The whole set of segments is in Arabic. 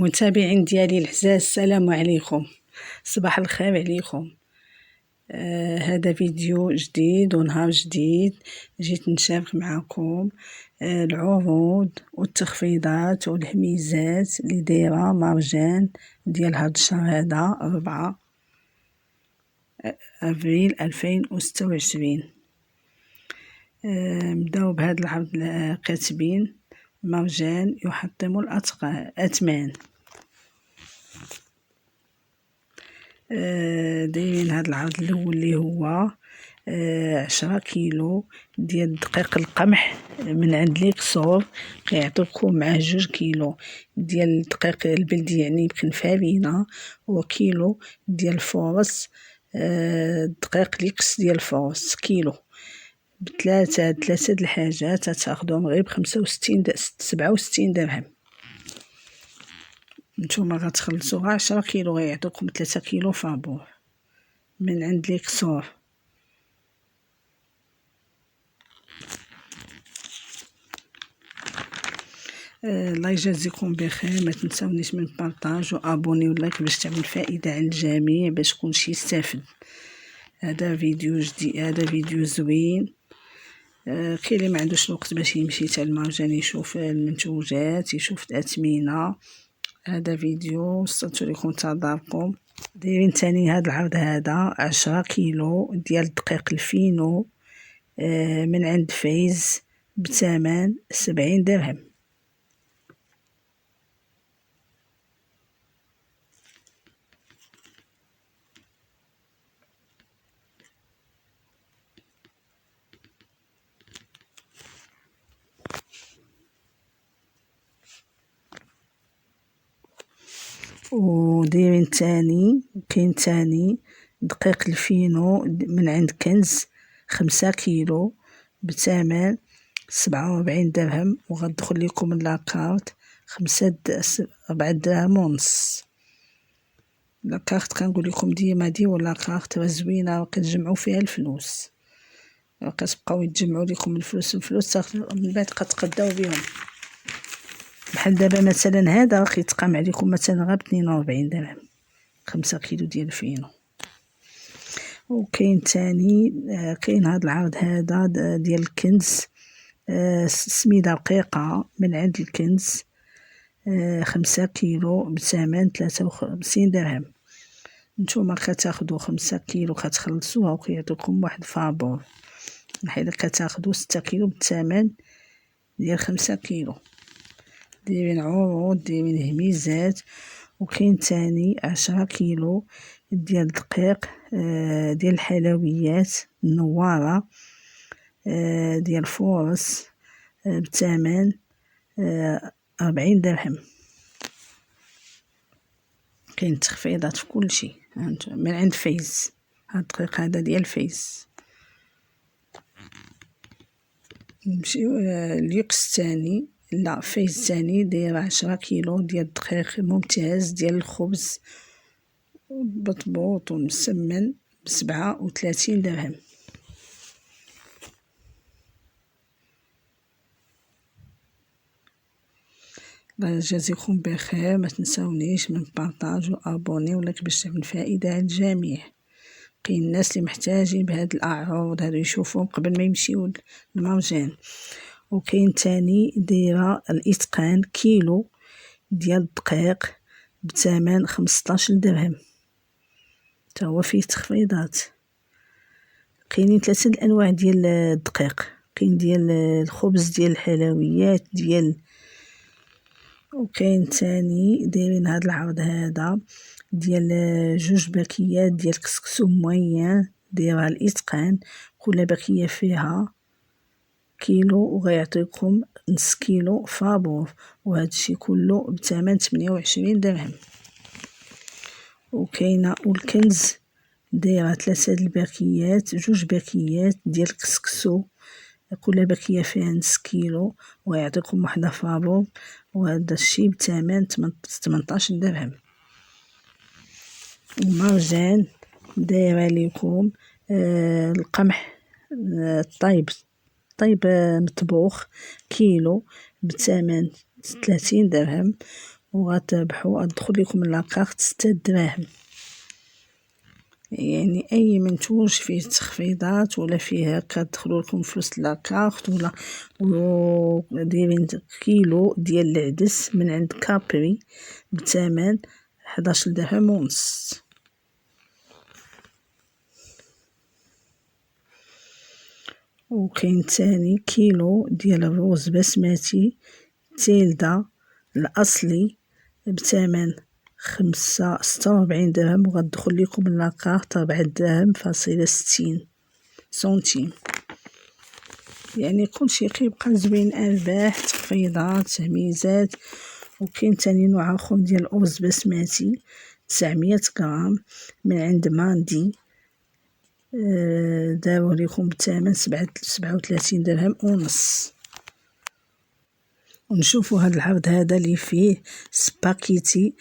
متابعين ديالي العزاز، السلام عليكم، صباح الخير عليكم. هذا فيديو جديد ونهار جديد جيت نشارك معكم العروض والتخفيضات والهميزات اللي دايره مارجان ديال هاد الشهر هذا 4 افريل 2026. نبداو بهذا العرض. كاتبين مارجان يحطم الأثمان. دايرين هذا العرض الاول اللي هو 10 كيلو ديال دقيق القمح من عند ليكسور، كيعطيوكم معاه 2 كيلو ديال الدقيق البلدي يعني بكنفارينه، وكيلو ديال الفورص، دقيق ليكس ديال الفورص كيلو. ثلاثه د الحاجات تاخذهم غير ب65 67 درهم. نتوما غتخلصوا غير 10 كيلو، غيعطيوكم 3 كيلو فابور من عند ليكسور. الله يجازيكم بخير، ما تنساونيش من بارطاج وابوني ولايك باش تعمل فائده على الجميع، باش كلشي يستافد. هذا فيديو جديد، هذا فيديو زوين. كاين اللي ما عندوش الوقت باش يمشي حتى المارجان يشوف المنتوجات، يشوف الاثمنه. هذا فيديو وصلت لكم تداركم. دايرين تاني هذا العرض هذا 10 كيلو ديال الدقيق الفينو من عند فايز بثمن 70 درهم. ودايرين تاني، كاين تاني دقيق الفينو من عند كنز 5 كيلو بثمن 47 درهم، وغتدخل لكم لاكارت 4 دراهم ونص. لاكارت كنقول لكم ديما ديروا لاكارت، راه زوينه وكتجمعوا فيها الفلوس، كتبقاو يتجمعوا لكم الفلوس من بعد كتقداو بهم. بحال دابا مثلا هذا كيتقام عليكم مثلا غير 42 درهم 5 كيلو ديال الفينو. وكاين تاني كاين هذا العرض هذا ديال الكنز، سميده رقيقه من عند الكنز 5 كيلو بثمن 53 درهم. نتوما كتاخدو 5 كيلو كتخلصوها وكيعطيوكم واحد فابور، حيت كتاخدو 6 كيلو بالثمن ديال 5 كيلو. دايرين عروض، دايرين هميزات. وكاين تاني 10 كيلو ديال الدقيق ديال الحلويات النواره ديال فورس بثمن 40 درهم. كاين تخفيضات في كل شيء من عند فايز. هاد الدقيق هذا ديال فايز. نمشيو ليكس تاني، لا فايز تاني داير 10 كيلو ديال الدقيق ممتاز ديال الخبز بطبوط ومسمن ب37 درهم. الله يجازيكم بخير، ما تنساونيش من بارطاج وابوني ولاك باش تعمل فائده على الجميع. كاين الناس اللي محتاجين بهاد الاعراض هادو يشوفوهم قبل ما يمشيو للمارجان. وكاين تاني دايره الاتقان كيلو ديال الدقيق بثمن 15 درهم، تا هو فيه تخفيضات. كاينين 3 الانواع ديال الدقيق، كاين ديال الخبز ديال الحلويات ديال. وكاين تاني دايرين هذا العرض هذا ديال 2 باكيات ديال كسكسو موين دايرها الاتقان، كل باكيه فيها كيلو وغيعطيكم نص كيلو فابور، وهذا الشيء كله بثمن 28 درهم. وكاينه والكنز دايره 3 الباكيات، 2 باكيات ديال كسكسو، كل باكيه فيها نص كيلو ويعطيكم وحده فابور، وهذا الشيء بثمن 18 درهم. ومارجان دايره لكم القمح طيب مطبوخ كيلو بثمن 30 درهم، وغتربحو، غتدخل لكم لاكارت 6 دراهم. يعني اي منتوج فيه تخفيضات ولا فيه كتدخلوا لكم فلوس لاكارت ولا دايرين كيلو ديال العدس من عند كابري بثمن 11 درهم ونص. وكاين تاني كيلو ديال الروز بسمتي تيلدا الاصلي بثمن 46 درهم، وغتدخل لكم لاكارت 4 دراهم فاصلة 60 سنتيم. يعني كلشي كيبقى زوين، ارباح، تخفيضات، تهميزات. وكاين تاني نوع اخر ديال الارز بسمتي 900 غرام من عند ماندي، داروه لكم بثمن 37 درهم ونص. ونشوفوا هذا العرض هذا اللي فيه سباكيتي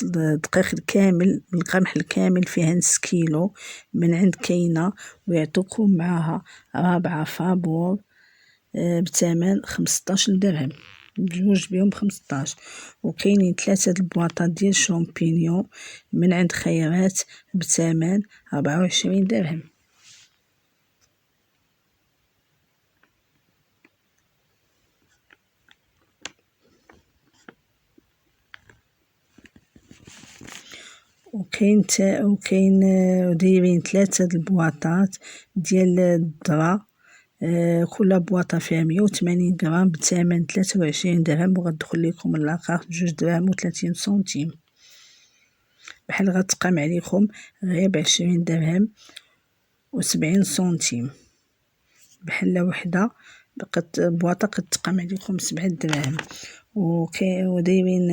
دقيق الكامل بالقمح الكامل فيها نص كيلو من عند كاينه، ويعطوكم معها رابعه فابور بثمن 15 درهم، بجوج بهم 15. وكاينين 3 البواطات ديال الشامبينيون من عند خيرات بثمن 24 درهم. وكاين دايرين 3 البواطات ديال الذرة، كل بواطة فيها 180 غرام بثمن 23 درهم، وغتدخل لكم لاكارت 2 دراهم و30 سنتيم. بحال غتقام عليكم غير ب20 درهم و70 سنتيم. بحال وحده بواطه كتقام عليكم 7 دراهم. ودايرين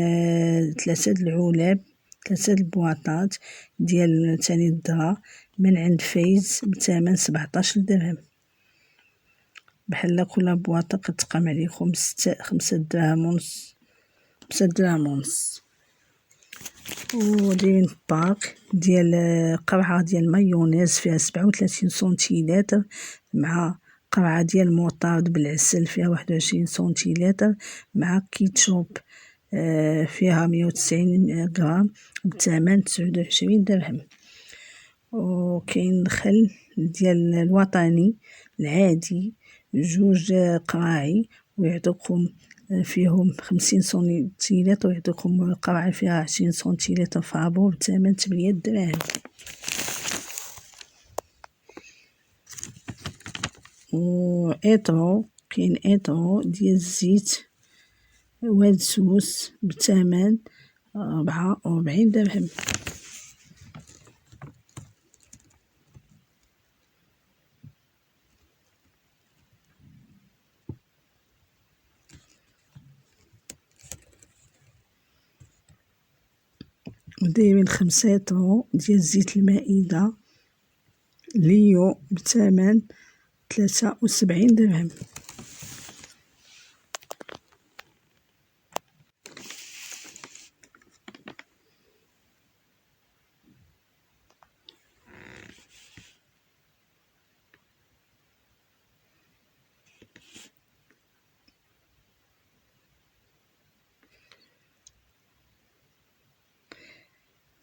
3 العلب، 3 البواطات ديال تاني الذرة من عند فايز بثمن 17 درهم. بحال كل بواطه كتقام عليكم 5 دراهم ونص، 5 دراهم ونص. ودايرين باك ديال قرعه ديال مايونيز فيها 37 سنتيلتر، مع قرعه ديال موطارد بالعسل فيها 21 سنتيلتر، مع كيتشوب فيها 190 غرام بثمن 29 درهم. وكاين الخل ديال الوطني العادي 2 قراعي، ويعطوكم فيهم 50 سنتيلتر، ويعطوكم قرعة فيها 20 سنتيلتر فابور بثمن 8 دراهم. وإطرو، كاين إطرو ديال الزيت وادسوس بثمن 44 درهم. ودايرين 5 إطرو ديال زيت المائدة ليو بثمن 73 درهم.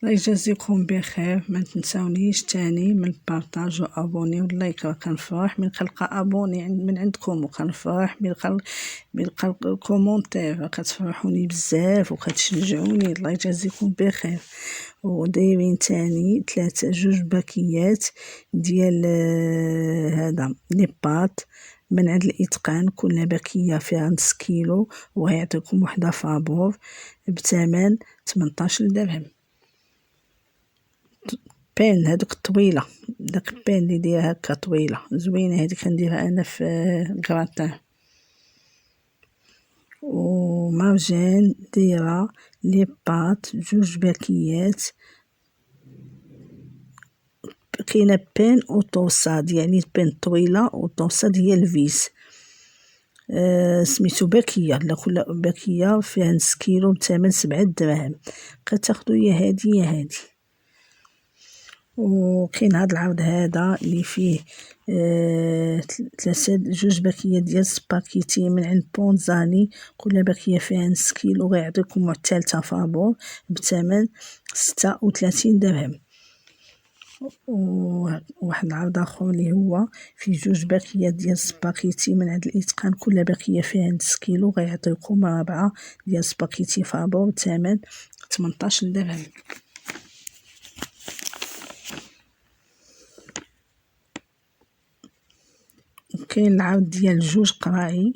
الله يجازيكم بخير. ما تنساونيش تاني من البارطاج وابوني واللايك، كنفرح من خلق ابوني من عندكم، وكنفرح من خلق كومونتير، كتفرحوني بزاف وكتشجعوني. الله يجازيكم بخير. ودايرين تاني 2 باكيات ديال هذا لي بات من عند الاتقان، كل باكيه فيها نص كيلو، وغيعطيكم وحده فابور بثمن 18 درهم. بين هذوك الطويله، داك بين اللي دايره هكا طويله زوينه، هذه كنديرها انا في كراتان. ومارجين دايره لي بات 2 باكيات، كاينه بين وطوساد، يعني بين طويله وطوساد هي الفيس. سميتو باكيه، لا كل باكيه فيها نص كيلو بثمن 7 دراهم. كتاخدو يا هادي يا هادي. وكاين هاد العرض هذا اللي فيه جوج باكيات ديال سباكيتي من عند بونزاني، كل باكية فيها نص كيلو، غيعطيكم الثالثة فابور بثمن 36 درهم. وواحد العرض اخر اللي هو في جوج باكيات ديال سباكيتي من عند الاتقان، كل باكية فيها نص كيلو، غيعطيكم 4 ديال سباكيتي فابور بثمن 18 درهم. وكاين العرض ديال جوج قراعي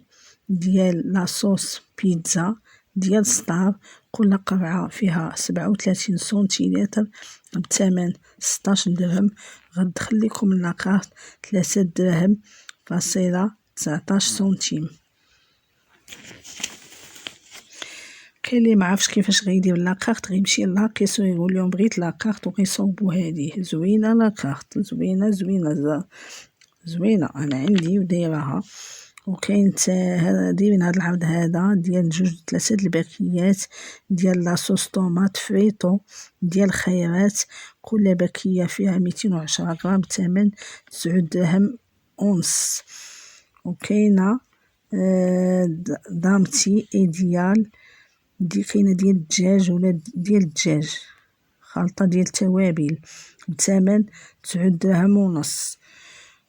ديال لاصوص بيتزا ديال ستار، كل قرعة فيها 37 سنتيلتر بثمن 16 درهم. غتدخل لكم لاكارت 3 دراهم فاصلة 19 سنتيم. كاين اللي معرفش كيفاش غيدير لاكارت، غيمشي لاكيسو يقول لهم بغيت لاكارت وغيصوبو هذه زوينه لاكارت، زوينه زوينه انا عندي ودايرها. وكاين دايرين هاد العرض هذا ديال جوج 3 الباكيات ديال لاصوص طوماط فريتو ديال خيرات، كل باكيه فيها 210 غرام بثمن 9 دراهم ونص. وكاينه دامتي ايديال كاينه ديال الدجاج ولا ديال الدجاج، خلطه ديال التوابل بثمن 9 دراهم ونص.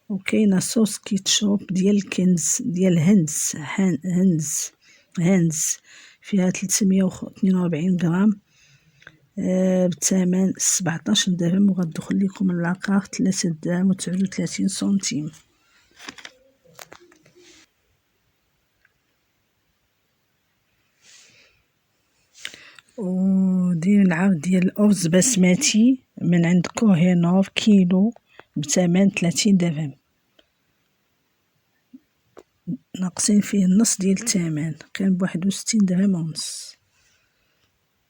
وكاينه صوص كيتشوب ديال الكنز ديال هانز فيها 342 غرام بثمن 17 درهم، وغتدخل لكم لاكارت 3 دراهم و 39 سنتيم. ودير العرض ديال الأرز بسمتي من عند كوهينور كيلو بثمن 30 درهم، ناقصين فيه النص ديال الثمن، كان ب61 درهم ونص،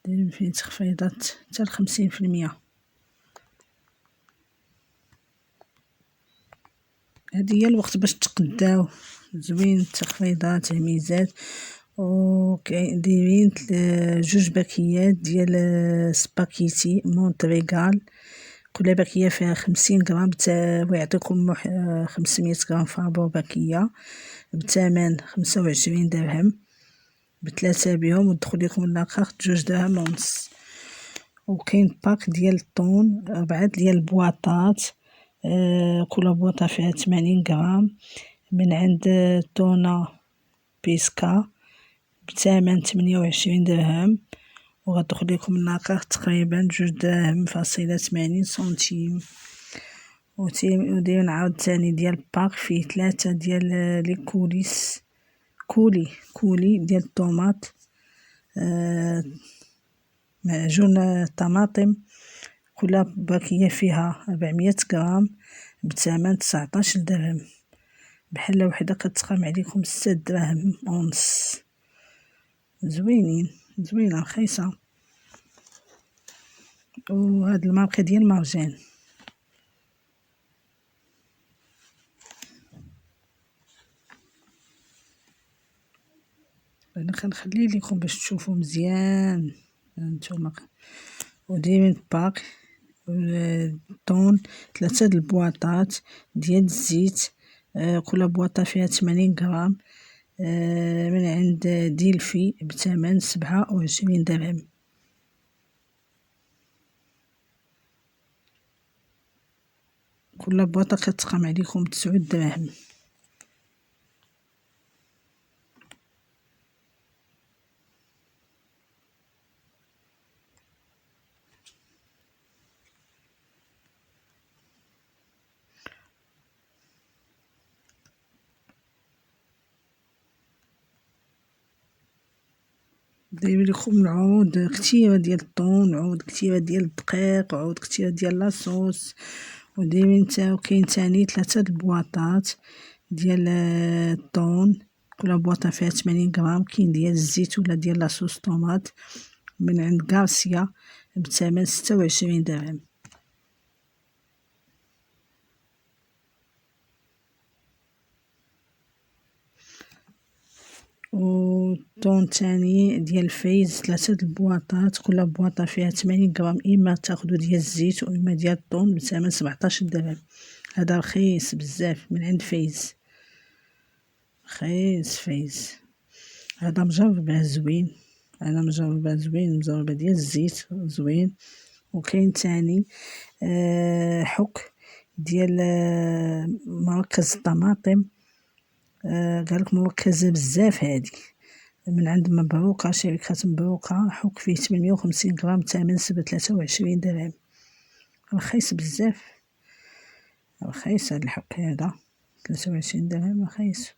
دايرين فيه تخفيضات حتى ل50%. هادي هي الوقت باش تقداو، زوين التخفيضات ميزات. وكاين دايرين جوج باكيات ديال سباكيتي مونطريغال، كل باكيه فيها 50 غرام ويعطيكم 500 غرام فابور باكيه بثمن 25 درهم بثلاثه بهم، وتدخل لكم لاكارت 2 دراهم ونص. وكاين باك ديال الطون 4 ديال البواطات، كل بواطه فيها 80 غرام من عند تونا بيسكا بثمن 28 درهم، وغتدخل لكم لاكارت تقريبا 2 دراهم فاصلة 80 سنتيم. ودايرين عرض ثاني ديال باك فيه 3 ديال لي كولي ديال الطوماط، معجون طماطم، كل باكية فيها 400 غرام بثمن 19 درهم، بحال وحده كتقام عليكم 6 دراهم ونص. زوينه رخيصه. وهاد الماركه ديال مارجين، انا كنخليه لكم باش تشوفوا مزيان نتوما. ودايرين باك طون 3 د البواطات ديال الزيت، كل بواطه فيها 80 غرام من عند ديلفي بثمن 27 درهم. كل بواطه كتقام عليكم 9 دراهم. دايرين لكم العروض كثيره ديال الطون، عروض كثيره ديال الدقيق، عروض كثيره ديال لاصوص. ودايرين وكاين تاني 3 د البواطات ديال الطون، كل بواطه فيها 80 غرام. كاين ديال الزيت ولا ديال لاصوص طوماط من عند غارسيا بثمن 26 درهم. وطون تاني ديال الفايز 3 البواطات، كل بواطة فيها 80 غرام، إما تاخدو ديال الزيت وإما ديال الطون بثمن 17 درهم. هذا رخيص بزاف من عند فايز، رخيص فايز. هذا مجربه زوين، انا مجربه زوين، مجربه ديال الزيت زوين. وكاين تاني حك ديال مركز الطماطم، قالك مركزه بزاف هادي، من عند مبروكه، شركه مبروكه. حك فيه 850 غرام، ثمن 23 درهم، رخيص بزاف، رخيص هاد الحك هذا 23 درهم، رخيص.